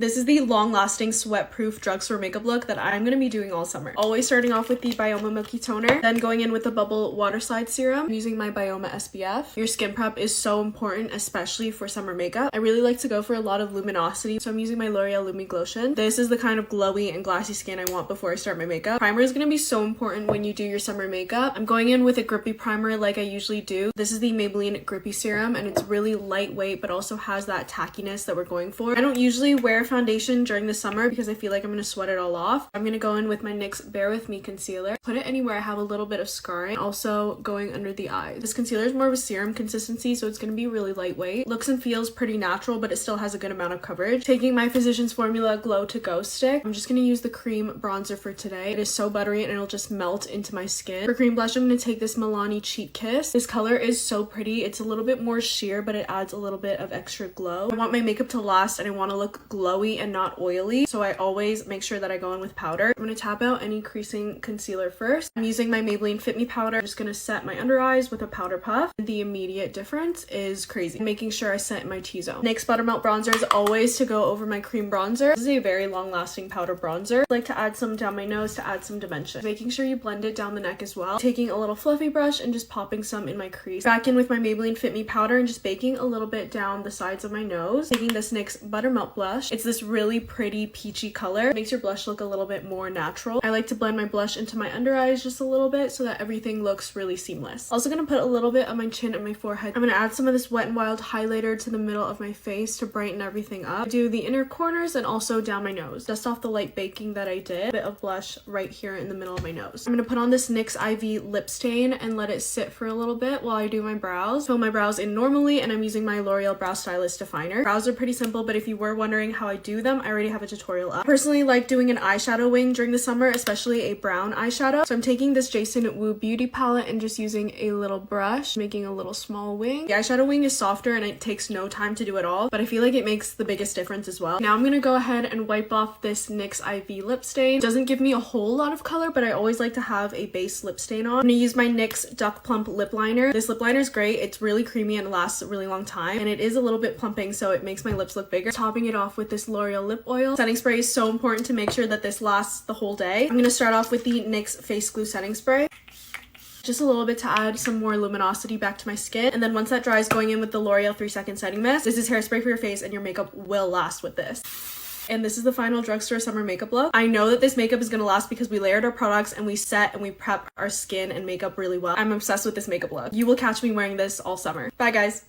This is the long-lasting sweat-proof drugstore makeup look that I'm going to be doing all summer. Always starting off with the Bioma Milky Toner, then going in with the Bubble Water Slide Serum. I'm using my Bioma SPF. Your skin prep is so important, especially for summer makeup. I really like to go for a lot of luminosity, so I'm using my L'Oreal Lumi Glotion. This is the kind of glowy and glassy skin I want before I start my makeup. Primer is going to be so important when you do your summer makeup. I'm going in with a grippy primer like I usually do. This is the Maybelline Grippy Serum, and it's really lightweight, but also has that tackiness that we're going for. I don't usually wear foundation during the summer because I feel like I'm going to sweat it all off. I'm going to go in with my NYX Bare With Me concealer. Put it anywhere I have a little bit of scarring, also going under the eyes. This concealer is more of a serum consistency, so it's going to be really lightweight. Looks and feels pretty natural, but it still has a good amount of coverage. Taking my Physicians Formula Glow to Go stick, I'm just going to use the cream bronzer for today. It is so buttery and it'll just melt into my skin. For cream blush, I'm going to take this Milani Cheat Kiss. This color is so pretty. It's a little bit more sheer, but it adds a little bit of extra glow. I want my makeup to last and I want to look glowy and not oily, so I always make sure that I go in with powder. I'm going to tap out any creasing concealer first. I'm using my Maybelline Fit Me powder. I'm just going to set my under eyes with a powder puff. The immediate difference is crazy. I'm making sure I set my T-zone. NYX Buttermelt bronzer is always to go over my cream bronzer. This is a very long-lasting powder bronzer. I like to add some down my nose to add some dimension. Making sure you blend it down the neck as well. Taking a little fluffy brush and just popping some in my crease. Back in with my Maybelline Fit Me powder and just baking a little bit down the sides of my nose. Taking this NYX Buttermelt blush. It's this really pretty peachy color. It makes your blush look a little bit more natural. I like to blend my blush into my under eyes just a little bit so that everything looks really seamless. Also gonna put a little bit on my chin and my forehead. I'm gonna add some of this Wet n Wild highlighter to the middle of my face to brighten everything up. Do the inner corners and also down my nose. Dust off the light baking that I did. A bit of blush right here in the middle of my nose. I'm gonna put on this NYX Ivy lip stain and let it sit for a little bit while I do my brows. Fill my brows in normally, and I'm using my L'Oreal Brow Stylist Definer. Brows are pretty simple, but if you were wondering how I do them, I already have a tutorial up. I personally like doing an eyeshadow wing during the summer, especially a brown eyeshadow. So I'm taking this Jason Wu Beauty palette and just using a little brush, making a little small wing. The eyeshadow wing is softer and it takes no time to do it all, but I feel like it makes the biggest difference as well. Now I'm gonna go ahead and wipe off this NYX IV lip stain. It doesn't give me a whole lot of color, but I always like to have a base lip stain on. I'm gonna use my NYX Duck Plump lip liner. This lip liner is great. It's really creamy and lasts a really long time, and it is a little bit plumping, so it makes my lips look bigger. Topping it off with this L'Oreal lip oil. Setting spray is so important to make sure that this lasts the whole day. I'm gonna start off with the NYX Face Glue setting spray. Just a little bit to add some more luminosity back to my skin. And then once that dries, going in with the L'Oreal 3-second setting mist. This is hairspray for your face and your makeup will last with this. And this is the final drugstore summer makeup look. I know that this makeup is going to last because we layered our products and we set and we prep our skin and makeup really well. I'm obsessed with this makeup look. You will catch me wearing this all summer. Bye guys.